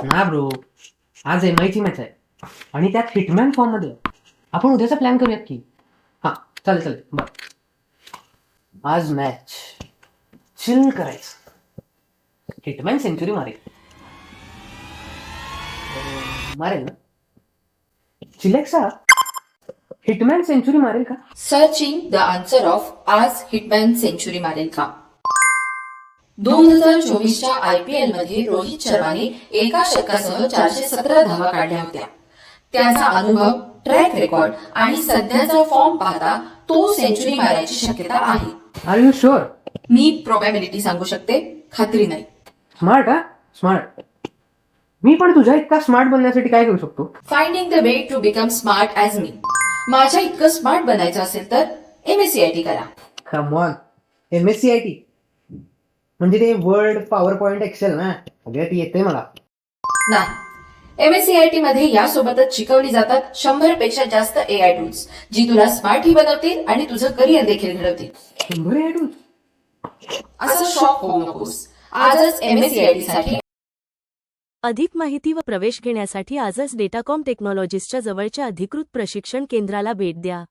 ना ब्रो, आज MI ची मॅच आहे आणि त्यात हिटमॅन फॉर्म मध्ये आहे. आपण उद्याचा प्लॅन करूयात की. हा, चालेल चालेल बर. आज मॅच चिल करायचं. हिटमॅन सेंचुरी मारेल. मारेल ना? चिलेक्सा हिटमॅन सेंचुरी मारेल का? सर्चिंग द आन्सर ऑफ आज हिटमॅन सेंचुरी मारेल का? 2024च्या IPL मध्ये रोहित शर्माने एका षटकासह 417 धावा काढल्या होत्या. त्याचा अनुभव, ट्रॅक रेकॉर्ड आणि सध्याचा फॉर्म पाहता तो सेंचुरी मारायची शक्यता आहे. Are you sure? मी प्रोबॅबिलिटी सांगू शकते, खात्री नाही. स्मार्ट हा स्मार्ट. मी पण तुझ्या इतका स्मार्ट बनण्यासाठी काय करू शकतो? Finding the way to become smart as me. माझ्या इतकं स्मार्ट बनायचं असेल तर MSCIT करा. Come on. MSCIT म्हणजे ते वर्ड पॉवर पॉइंट एक्सेल ना? अगं ती येते मला. नाही, MSCIT मध्ये यासोबतच शिकवली जातात 100 पेक्षा जास्त AI टूल्स, जी तुला स्मार्टही बनवतील आणि तुझं करिअर देखील घडवतील. 100 ॲडून? असं शॉक होऊ नकोस. आजच MSCIT साठी अधिक माहिती व प्रवेश घेण्यासाठी आजच डेटाकॉम टेक्नॉलॉजीजच्या जवळच्या अधिकृत प्रशिक्षण केंद्राला भेट द्या.